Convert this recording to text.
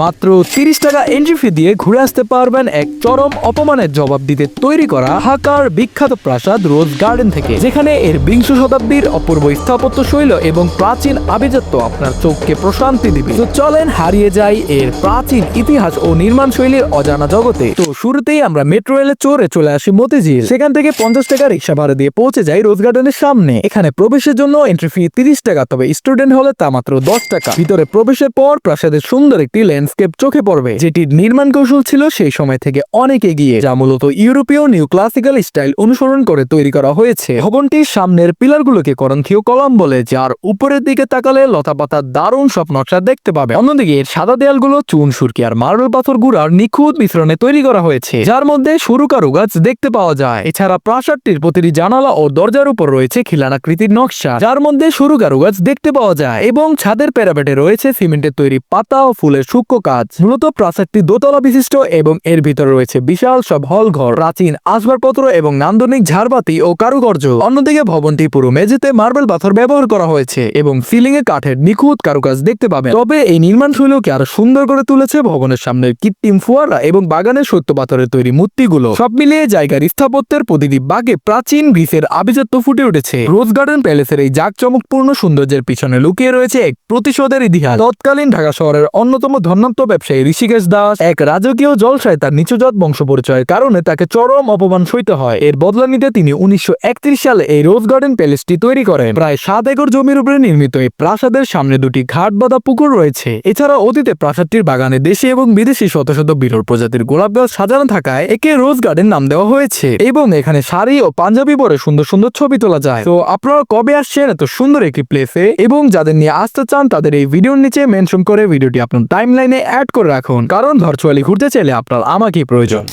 মাত্র 30 টাকা entry fee দিয়ে ঘুরে আসতে পারবেন এক চরম অপমানের জবাব দিতে তৈরি করা ঢাকার বিখ্যাত প্রাসাদ রোজ গার্ডেন থেকে, যেখানে এর বিংশ শতাব্দীর অপূর্ব স্থাপত্য শৈল এবং প্রাচীন আভিজাত্য আপনার চোখকে প্রশান্তি দিবে। তো চলেন হারিয়ে যাই এর প্রাচীন ইতিহাস ও নির্মাণ শৈলীর অজানা জগতে। তো শুরুতেই আমরা মেট্রো রেলে চলে আসি মতিঝিল। সেখান থেকে 50 টাকা রিক্সা ভাড়া দিয়ে পৌঁছে যাই রোজ গার্ডেনের সামনে। এখানে প্রবেশের জন্য এন্ট্রি ফি 30 টাকা, তবে স্টুডেন্ট হলে তা মাত্র 10 টাকা। ভিতরে প্রবেশের পর প্রাসাদের সুন্দর একটি ল্যান্ডস্কেপ চোখে পড়বে, যেটির নির্মাণ কৌশল ছিল সেই সময় থেকে অনেক এগিয়ে, যা মূলত ইউরোপীয় নিউ ক্লাসিক্যাল স্টাইল অনুসরণ করে তৈরি করা হয়েছে। ভবনটির সামনের পিলারগুলোকে করন্থীয় কলাম বলে, যার উপরের দিকে তাকালে লতাপাতার দারুণ সব নকশা দেখতে পাবে। অন্যদিকে এর সাদা দেয়ালগুলো চুন, সুরকি আর মার্বেল পাথর গুঁড়ার নিখুঁত মিশ্রণে তৈরি করা হয়েছে, যার মধ্যে সরু কারুকাজ দেখতে পাওয়া যায়। এছাড়া প্রাসাদটির প্রতিটি জানালা ও দরজার উপর রয়েছে খিলানাকৃতির নকশা, যার মধ্যে সরু কারুকাজ দেখতে পাওয়া যায়, এবং ছাদের প্যারাপেটে রয়েছে সিমেন্টের তৈরি পাতা ও ফুলের সূক্ষ্ম কাজ। মূলত প্রাসাদটি দোতলা বিশিষ্ট এবং এর ভিতরে রয়েছে বিশাল সব হল ঘর, প্রাচীন আসবাবপত্র এবং নান্দনিক ঝাড়বাতি ও কারুকার্য। অন্যদিকে ভবনটি পুরো মেঝেতে মার্বেল পাথর ব্যবহার করা হয়েছে এবং সিলিং এ কাঠের নিখুঁত কারুকাজ দেখতে পাবেন। তবে এই নির্মাণ শৈলীকে আরো সুন্দর করে তুলেছে ভবনের সামনের কৃত্রিম ফোয়ারা এবং বাগানের সত্য পাথরের তৈরি মূর্তিগুলো। সব মিলিয়ে জায়গার স্থাপত্যের প্রতিটি বাগে প্রাচীন গ্রিসের আভিজাত্য ফুটে উঠেছে। রোজ গার্ডেন প্যালেসের এই জাঁকজমকপূর্ণ সৌন্দর্যের পিছনে লুকিয়ে রয়েছে এক প্রতিশোধের ইতিহাস। তৎকালীন ঢাকা শহরের অন্যতম ধন্যাত্ম ব্যবসায়ী ঋষিকেশ দাস এক রাজকীয় জলসায় তার নিচুজাত বংশ পরিচয়ের কারণে তাকে চরম অপমান সইতে হয়। এর বদলা নিতে তিনি 1931 সালে এই রোজ গার্ডেন প্যালেসটি তৈরি করেন। প্রায় 7 একর জমির উপরে নির্মিত এই প্রাসাদের সামনে দুটি ঘাট বাঁধা পুকুর রয়েছে। এছাড়া অতীতে প্রাসাদটির বাগানে দেশি এবং বিদেশি শত শত বিরল প্রজাতির গোলাপ গাছ সাজানো থাকায় একে রোজ গার্ডেন নাম দেওয়া হয়েছে, এবং এখানে শাড়ি ও পাঞ্জাবি পরে সুন্দর সুন্দর ছবি তোলা যায়। তো আপনারা কবে আসছেন এত সুন্দর একটি প্লেসে, এবং যাদের নিয়ে আসতে চান তাদের এই ভিডিওর নিচে মেনশন করে ভিডিওটি আপনার টাইমলাইনে অ্যাড করে রাখুন, কারণ ভার্চুয়ালি ঘুরতে চাইলে আপনার আমাকেই প্রয়োজন।